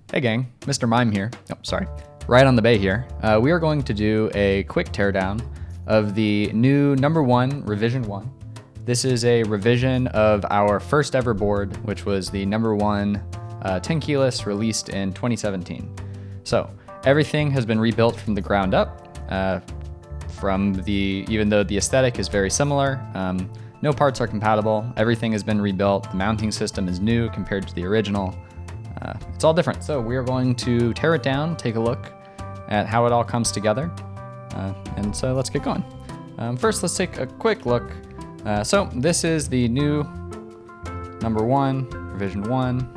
Hey gang, Mr. Mime here. Oh, sorry. Right on the bay here. We are going to do a quick teardown of the new No.1 Revision 1. This is a revision of our first ever board, which was the No.1 10 keyless released in 2017. So everything has been rebuilt from the ground up. Even though the aesthetic is very similar, no parts are compatible. Everything has been rebuilt. The mounting system is new compared to the original. It's all different. So we are going to tear it down, take a look at how it all comes together. And so let's get going. First, let's take a quick look. So this is the new No.1, Revision 1.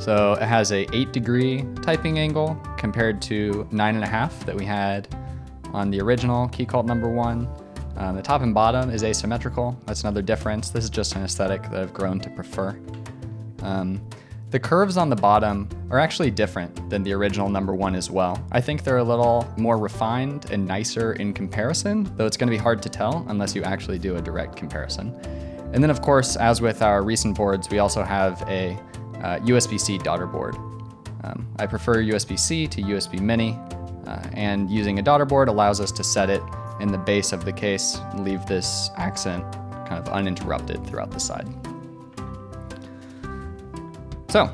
So it has a 8-degree typing angle compared to 9.5 that we had on the original Keycult No.1. The top and bottom is asymmetrical. That's another difference. This is just an aesthetic that I've grown to prefer. The curves on the bottom are actually different than the original No.1 as well. I think they're a little more refined and nicer in comparison, though it's going to be hard to tell unless you actually do a direct comparison. And then of course, as with our recent boards, we also have a USB-C daughterboard. I prefer USB-C to USB Mini, and using a daughterboard allows us to set it in the base of the case and leave this accent kind of uninterrupted throughout the side. So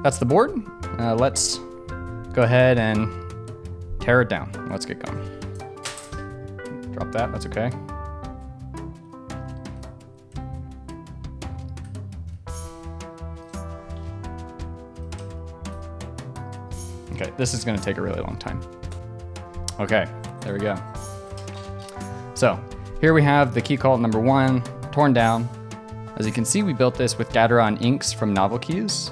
that's the board. Let's go ahead and tear it down. Let's get going. Drop that, that's okay. Okay, this is gonna take a really long time. Okay, there we go. So here we have the Keycult No.1 torn down. As you can see, we built this with Gateron inks from Novel Keys.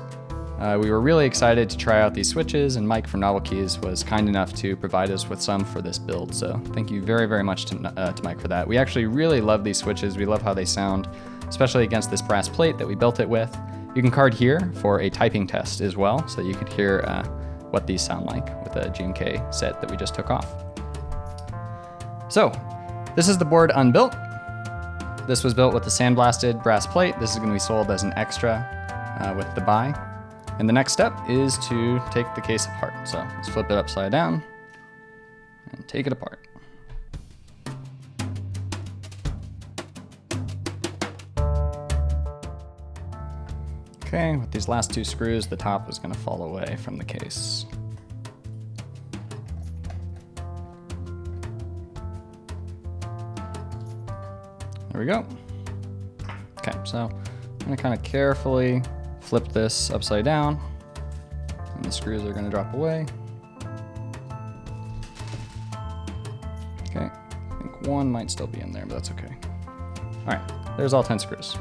We were really excited to try out these switches, and Mike from Novel Keys was kind enough to provide us with some for this build. So thank you very, very much to Mike for that. We actually really love these switches. We love how they sound, especially against this brass plate that we built it with. You can card here for a typing test as well, so you could hear what these sound like with a GMK set that we just took off. So this is the board Unbuilt. This was built with the sandblasted brass plate. This is going to be sold as an extra with the buy. And the next step is to take the case apart. So let's flip it upside down and take it apart. Okay, with these last two screws, the top is going to fall away from the case. There we go. Okay, so I'm gonna kind of carefully flip this upside down, and the screws are gonna drop away. Okay, I think one might still be in there, but that's okay. All right, there's all 10 screws.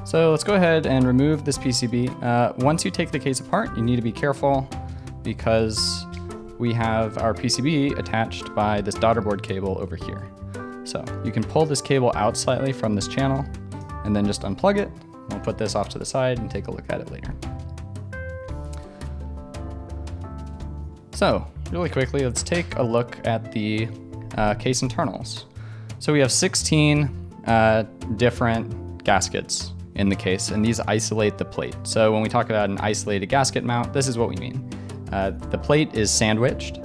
So let's go ahead and remove this PCB. Once you take the case apart, you need to be careful because we have our PCB attached by this Daughterboard cable over here. So you can pull this cable out slightly from this channel and then just unplug it. We'll put this off to the side and take a look at it later. So really quickly, let's take a look at the case internals. So we have 16 different gaskets in the case, and these isolate the plate. So when we talk about an isolated gasket mount, this is what we mean. The plate is sandwiched,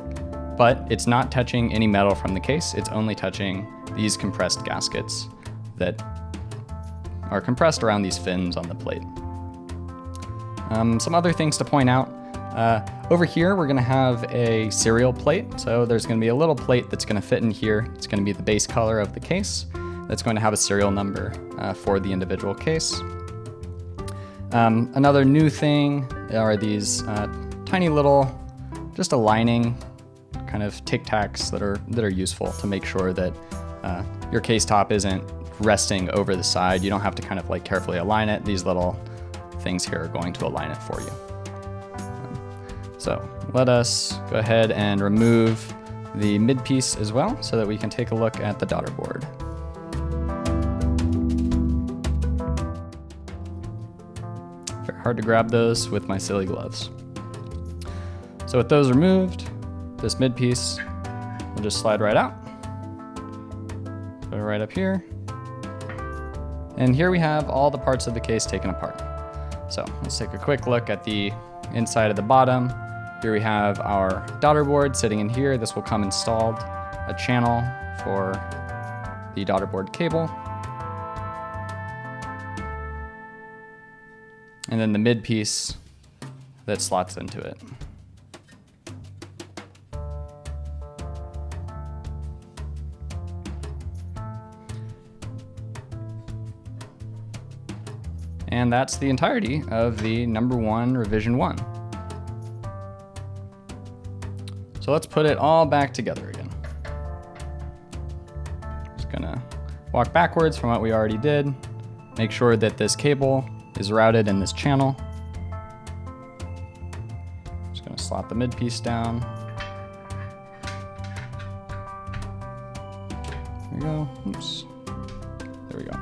but it's not touching any metal from the case. It's only touching these compressed gaskets that are compressed around these fins on the plate. Some other things to point out. Over here, we're gonna have a serial plate. So there's gonna be a little plate that's gonna fit in here. It's gonna be the base color of the case. That's going to have a serial number for the individual case. Another new thing are these tiny little, just aligning kind of tic tacs that are useful to make sure that your case top isn't resting over the side. You don't have to kind of like carefully align it. These little things here are going to align it for you. So let us go ahead and remove the mid piece as well so that we can take a look at the daughterboard. Very hard to grab those with my silly gloves. So with those removed, this mid piece will just slide right out. Put it right up here. And here we have all the parts of the case taken apart. So let's take a quick look at the inside of the bottom. Here we have our daughterboard sitting in here. This will come installed, a channel for the daughterboard cable. And then the mid piece that slots into it. And that's the entirety of the No.1 revision 1. So let's put it all back together again. Just gonna walk backwards from what we already did. Make sure that this cable is routed in this channel. Just gonna slot the mid piece down. There we go. Oops. There we go.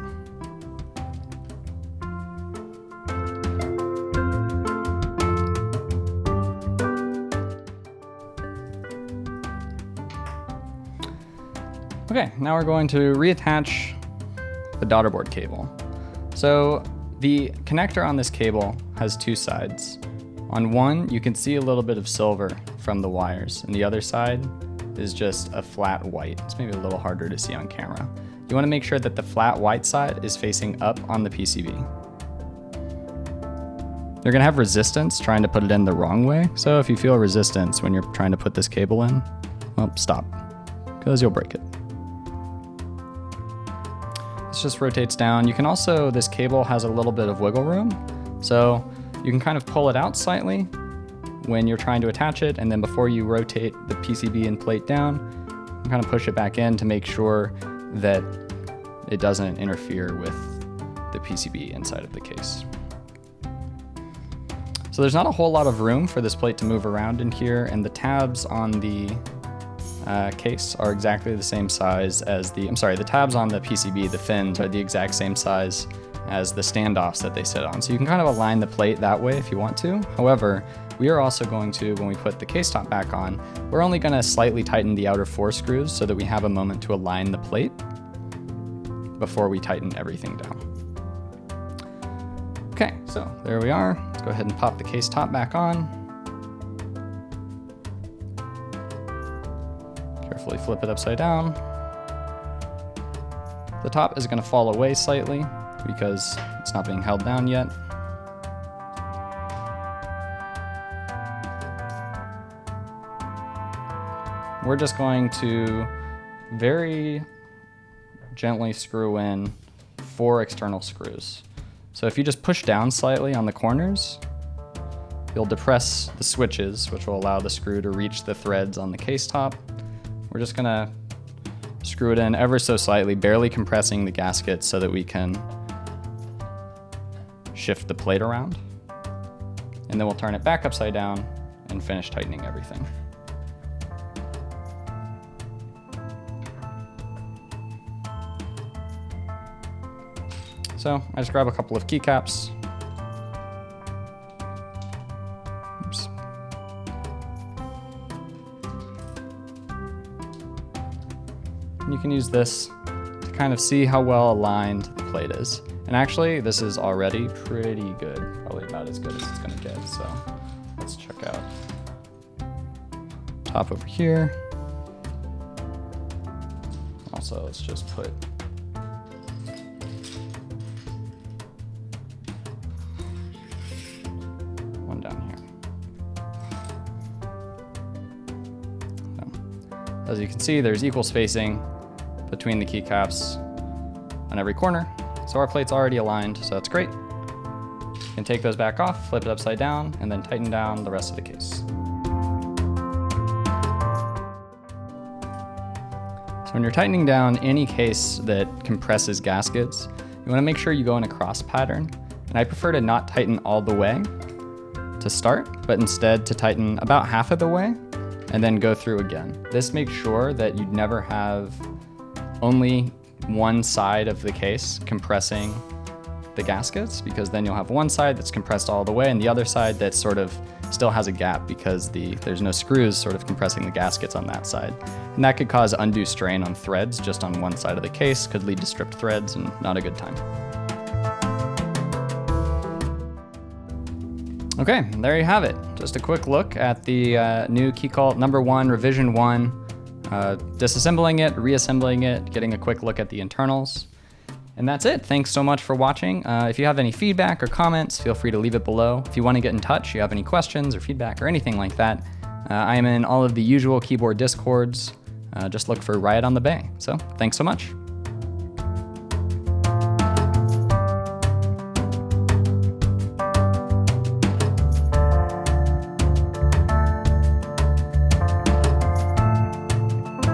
Okay, now we're going to reattach the daughterboard cable. So the connector on this cable has two sides. On one, you can see a little bit of silver from the wires, and the other side is just a flat white. It's maybe a little harder to see on camera. You want to make sure that the flat white side is facing up on the PCB. You're going to have resistance trying to put it in the wrong way, so if you feel resistance when you're trying to put this cable in, well, stop, because you'll break it. This just rotates down. You can also, this cable has a little bit of wiggle room, so you can kind of pull it out slightly when you're trying to attach it, and then before you rotate the PCB and plate down, you kind of push it back in to make sure that it doesn't interfere with the PCB inside of the case. So there's not a whole lot of room for this plate to move around in here, and the tabs on the case are exactly the same size as the tabs on the PCB, the fins, are the exact same size as the standoffs that they sit on. So you can kind of align the plate that way if you want to. However, we are also going to, when we put the case top back on, we're only going to slightly tighten the outer 4 screws so that we have a moment to align the plate before we tighten everything down. Okay, so there we are. Let's go ahead and pop the case top back on. Carefully flip it upside down. The top is going to fall away slightly because it's not being held down yet. We're just going to very gently screw in 4 external screws. So if you just push down slightly on the corners, you'll depress the switches, which will allow the screw to reach the threads on the case top. We're just gonna screw it in ever so slightly, barely compressing the gasket so that we can shift the plate around. And then we'll turn it back upside down and finish tightening everything. So I just grab a couple of keycaps. Oops. And you can use this to kind of see how well aligned the plate is. And actually, this is already pretty good, probably about as good as it's gonna get. So let's check out top over here. Also, let's just put one down here. So, as you can see, there's equal spacing between the keycaps on every corner. So our plate's already aligned, so that's great. You can take those back off, flip it upside down, and then tighten down the rest of the case. So when you're tightening down any case that compresses gaskets, you want to make sure you go in a cross pattern. And I prefer to not tighten all the way to start, but instead to tighten about half of the way and then go through again. This makes sure that you never have only one side of the case compressing the gaskets, because then you'll have one side that's compressed all the way and the other side that sort of still has a gap because there's no screws sort of compressing the gaskets on that side. And that could cause undue strain on threads just on one side of the case, could lead to stripped threads and not a good time. Okay, there you have it. Just a quick look at the new Keycult No.1 Revision 1, disassembling it, reassembling it, getting a quick look at the internals. And that's it. Thanks so much for watching. If you have any feedback or comments, feel free to leave it below. If you want to get in touch, you have any questions or feedback or anything like that, I am in all of the usual keyboard discords. Just look for Riot on the Bay. So thanks so much.